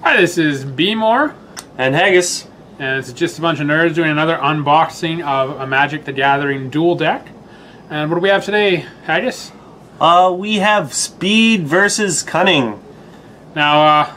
Hi, this is B-More. And Haggis. And it's just a bunch of nerds doing another unboxing of a Magic the Gathering Duel deck. And what do we have today, Haggis? We have Speed versus Cunning. Now,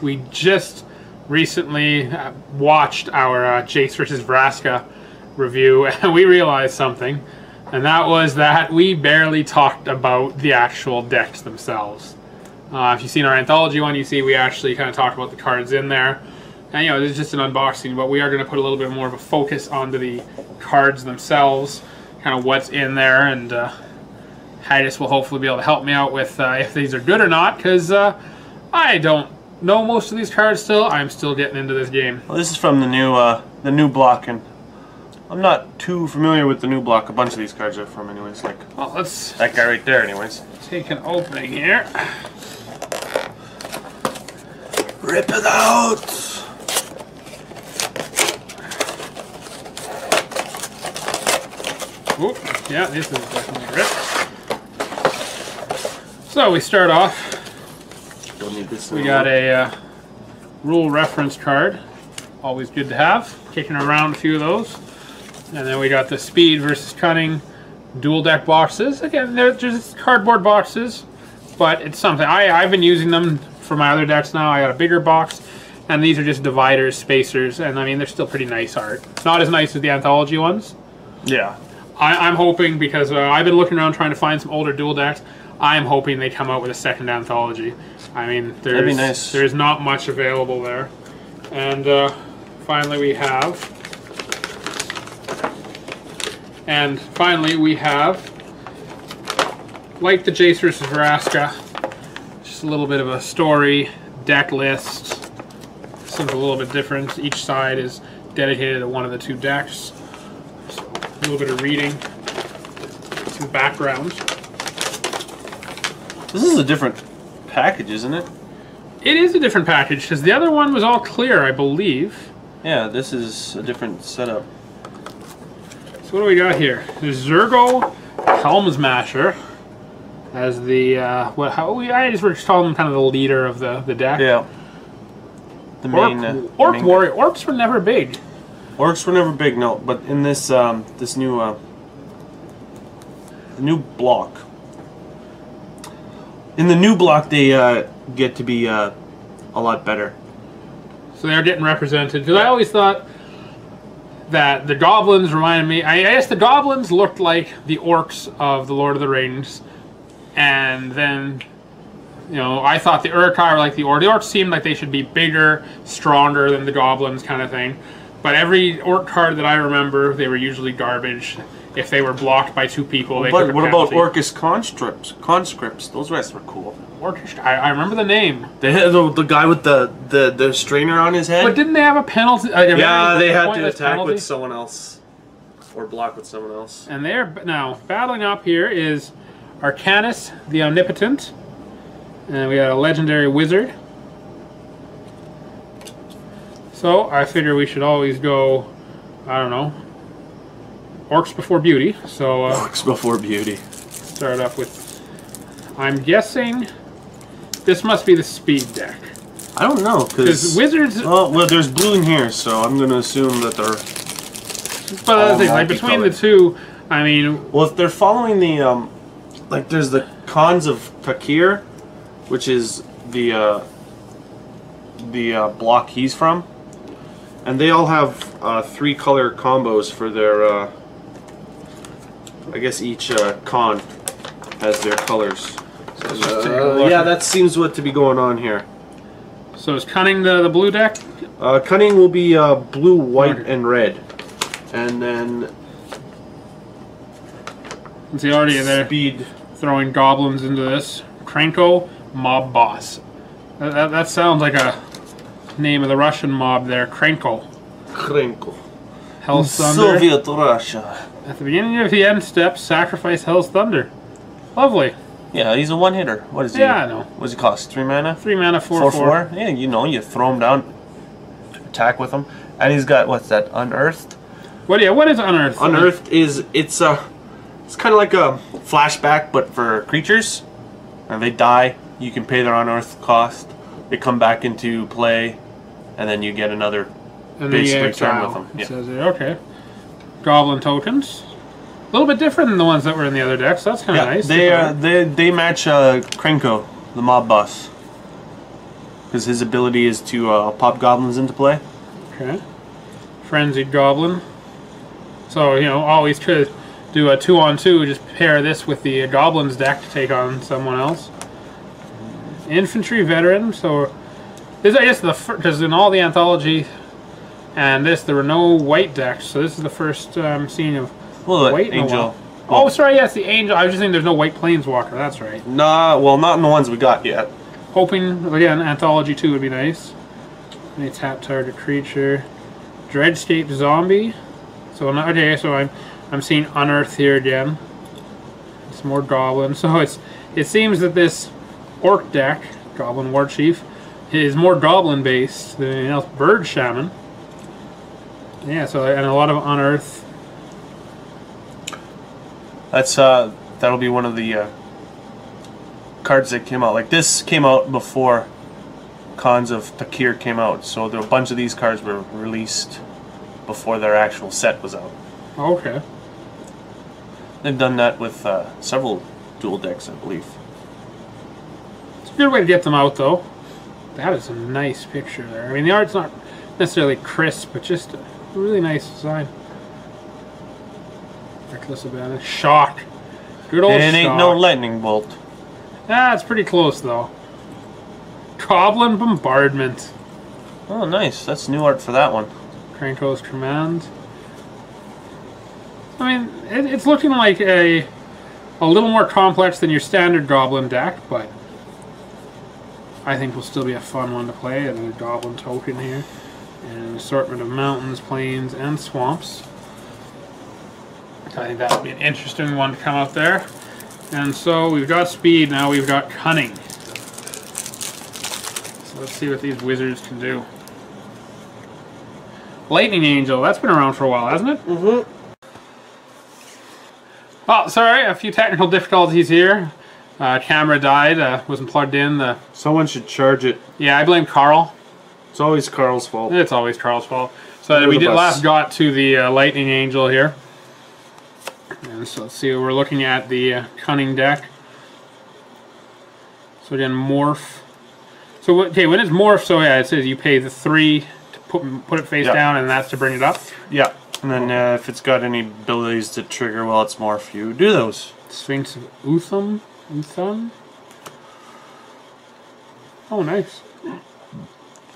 we just recently watched our Jace versus Vraska review, and we realized something. And that was that we barely talked about the actual decks themselves. If you've seen our anthology one, you see we actually kind of talked about the cards in there. And you know, this is just an unboxing, but we are going to put a little bit more of a focus onto the cards themselves, kind of what's in there, and Haggis will hopefully be able to help me out with if these are good or not, because I don't know most of these cards still. I'm still getting into this game. Well, this is from the new block, and I'm not too familiar with the new block. A bunch of these cards are from, anyways. Like, well, let's that guy right there, anyways. take an opening here. Rip it out! Oop, yeah, this is definitely ripped. So we start off. Don't need this. We got a rule reference card. Always good to have. Kicking around a few of those. And then we got the Speed versus Cunning dual deck boxes. Again, they're just cardboard boxes, but it's something. I've been using them for my other decks now. I got a bigger box, and these are just dividers, spacers, and I mean, they're still pretty nice art. Not as nice as the anthology ones. Yeah. I'm hoping, because I've been looking around trying to find some older dual decks, I'm hoping they come out with a second anthology. I mean, that'd be nice. There's not much available there. And finally we have, like the Jace vs. Vraska, just a little bit of a story, deck list, something a little bit different. Each side is dedicated to one of the two decks. So a little bit of reading, some background. This is a different package, isn't it? It is a different package, because the other one was all clear, I believe. Yeah, this is a different setup. So what do we got here? There's Zurgo Helmsmasher as the I just were just calling him kind of the leader of the deck. Yeah. The main Orc Warrior. Orcs were never big. Orcs were never big, no. But in this this new the new block. In the new block, they get to be a lot better. So they're getting represented. Because I always thought that the goblins reminded me. I guess the goblins looked like the orcs of the Lord of the Rings, and then, you know, I thought the Uruk-hai were like the orcs. The orcs seemed like they should be bigger, stronger than the goblins, kind of thing. But every orc card that I remember, they were usually garbage. If they were blocked by two people, they took a what about penalty. Orcish conscripts? Those guys were cool. Orcish. I remember the name. They had the guy with the strainer on his head. But didn't they have a penalty? Yeah, they had to attack penalty? with someone else, or block with someone else. And they're now battling up here is Arcanus the Omnipotent, and we got a legendary wizard. So I figure we should always go, I don't know, Orcs before beauty. So Orcs before beauty. Start off with, I'm guessing this must be the Speed deck. I don't know, because wizards. Well, there's blue in here, so I'm gonna assume that they're. But other thing, like between the two, I mean. Well, if they're following the like there's the Khans of Takir, which is the block he's from, and they all have 3 color combos for their. I guess each Khan has their colors. So, yeah, that seems what to be going on here. So is Cunning the blue deck? Cunning will be blue, white, and red. And then... Is he already there? Speed. Throwing goblins into this. Krenko, mob boss. That sounds like a name of the Russian mob there. Krenko. Krenko. Hell's Thunder. Soviet Russia. At the beginning of the end step, sacrifice Hell's Thunder. Lovely. Yeah, he's a one-hitter. What is he? Yeah, I know. What does he cost? 3 mana? 3 mana, 4/4. Yeah, you know, you throw him down, attack with him, and he's got, what's that? Unearthed. What? Yeah, what is Unearthed? Unearthed is it's kind of like a flashback, but for creatures, and they die. You can pay their Unearthed cost. they come back into play, and then you get another And basically turn with them. It Yeah. says there, okay. Goblin tokens. A little bit different than the ones that were in the other decks. That's kind of nice. They match Krenko, the mob boss, because his ability is to pop goblins into play. Okay. Frenzied Goblin. So, you know, always try to do a 2-on-2, just pair this with the Goblins deck to take on someone else. Infantry Veteran, so this, I guess, because in all the anthology and this, there were no white decks, so this is the first scene of white Angel. Oh, sorry, yes, the Angel. I was just saying there's no white Planeswalker, that's right. Nah, well, not in the ones we got yet. Hoping, again, Anthology 2 would be nice. Any tap target creature. Dreadscape Zombie. So, okay, so I'm seeing Unearth here again. It's more Goblin. So it seems that this Orc deck, Goblin War Chief, is more Goblin based than anything else. Bird Shaman. Yeah, so, and a lot of Unearth. That's that'll be one of the cards that came out. Like this came out before Khans of Pakir came out, so there a bunch of these cards were released before their actual set was out. Okay. They've done that with several dual decks, I believe. It's a good way to get them out, though. That is a nice picture there. I mean, the art's not necessarily crisp, but just a really nice design. Reckless Abandon. Shock. Good old It ain't Shock. no lightning bolt. Ah, it's pretty close, though. Goblin Bombardment. Oh, nice. That's new art for that one. Krenko's Command. I mean, it's looking like a little more complex than your standard Goblin deck, but I think will still be a fun one to play. And a Goblin token here. And an assortment of mountains, plains, and swamps. I think that would be an interesting one to come out there. And so we've got speed, now we've got cunning. So let's see what these wizards can do. Lightning Angel, that's been around for a while, hasn't it? Mm-hmm. Oh, sorry, a few technical difficulties here. Camera died, wasn't plugged in. Someone should charge it. Yeah, I blame Carl. It's always Carl's fault. It's always Carl's fault. So we last got to the Lightning Angel here. And so let's see, we're looking at the Cunning deck. So again, morph. So okay, when it's morph, so yeah, it says you pay the 3 to put it face down, and that's to bring it up. Yeah, and then if it's got any abilities to trigger while it's morph, you do those. Sphinx of Utham. Oh, nice.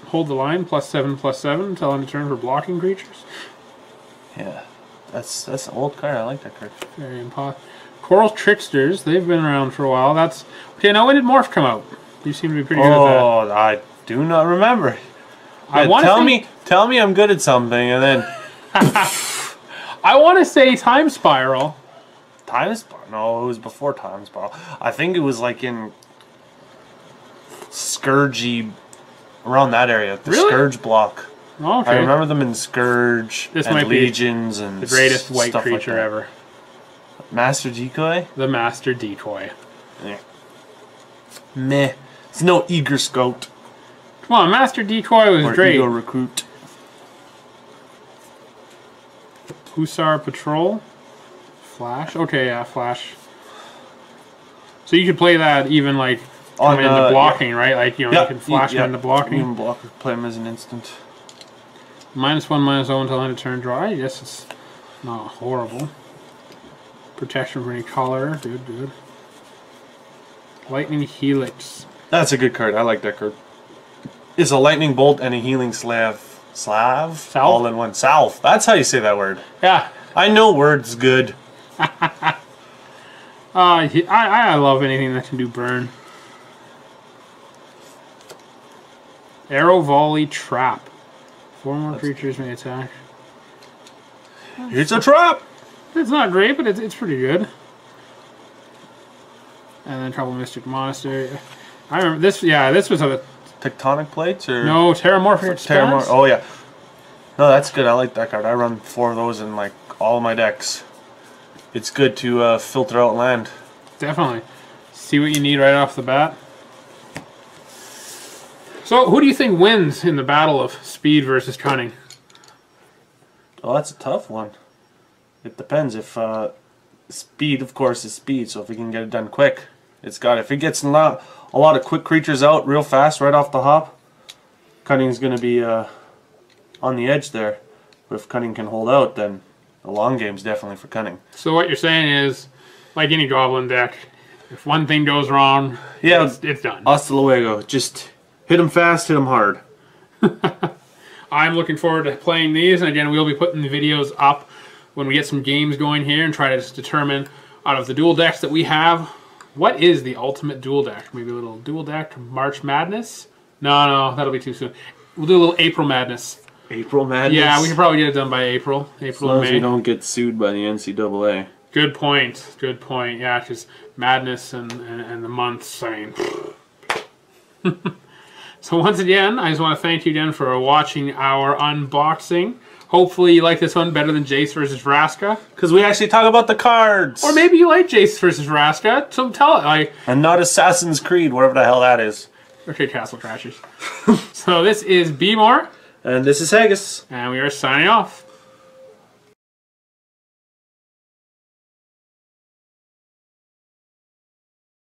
Hold the line, +7/+7 until end of turn for blocking creatures. Yeah, that's an old card. I like that card. Very important. Coral Tricksters, they've been around for a while. That's okay. Now, when did Morph come out? You seem to be pretty good at that. Oh, I do not remember. Tell me I'm good at something, and then I want to say Time Spiral. Time Spiral? No, it was before Time Spiral. I think it was like in Scourgy, around that area. The Really? Scourge block. Okay. I remember them in Scourge This and might be Legions and the greatest white stuff creature like that. ever. Master Decoy? The Master Decoy. Yeah. Meh. It's no Eager Scout. Come on, Master Decoy was Or great. Ego Recruit. Hussar Patrol. Flash. Okay, yeah, Flash. So you could play that even like coming into blocking, right? Like, you know, you can flash him into blocking. You can play him as an instant. -1/-0 until end of turn draw. I guess it's not horrible. Protection for any color. Good, good. Lightning Helix. That's a good card. I like that card. It's a lightning bolt and a healing salve. Salve? All in one. Salve. That's how you say that word. Yeah. I know words good. I love anything that can do burn. Arrow Volley Trap. 4 more creatures may attack. It's a trap! It's not great, but it's pretty good. And then Trouble Mystic Monastery. I remember this. Yeah, this was a Tectonic Plates or no Terramorphic Expanse. Oh yeah. No, that's good. I like that card. I run 4 of those in like all of my decks. It's good to filter out land. Definitely. See what you need right off the bat. So, who do you think wins in the battle of speed versus cunning? Oh, that's a tough one. It depends. If speed, of course, is speed. So if we can get it done quick, it's got it. If it gets a lot of quick creatures out real fast, right off the hop, Cunning's going to be on the edge there. But if Cunning can hold out, then the long game's definitely for Cunning. So what you're saying is, like any goblin deck, if one thing goes wrong, yeah, it's done. Hasta luego. Just hit them fast, hit them hard. I'm looking forward to playing these, and again, we'll be putting the videos up when we get some games going here and try to just determine, out of the dual decks that we have, what is the ultimate dual deck? Maybe a little dual deck March Madness? No, that'll be too soon. We'll do a little April Madness. April Madness? Yeah, we can probably get it done by April. As long as we don't get sued by the NCAA. Good point. Good point. Yeah, because Madness and the months, I mean... So once again, I just want to thank you again for watching our unboxing. Hopefully you like this one better than Jace versus Vraska. Because we actually talk about the cards. Or maybe you like Jace versus Vraska. So tell it. Like, and not Assassin's Creed, whatever the hell that is. Okay, Castle Crashers. So this is B-More. And this is Haggis. And we are signing off.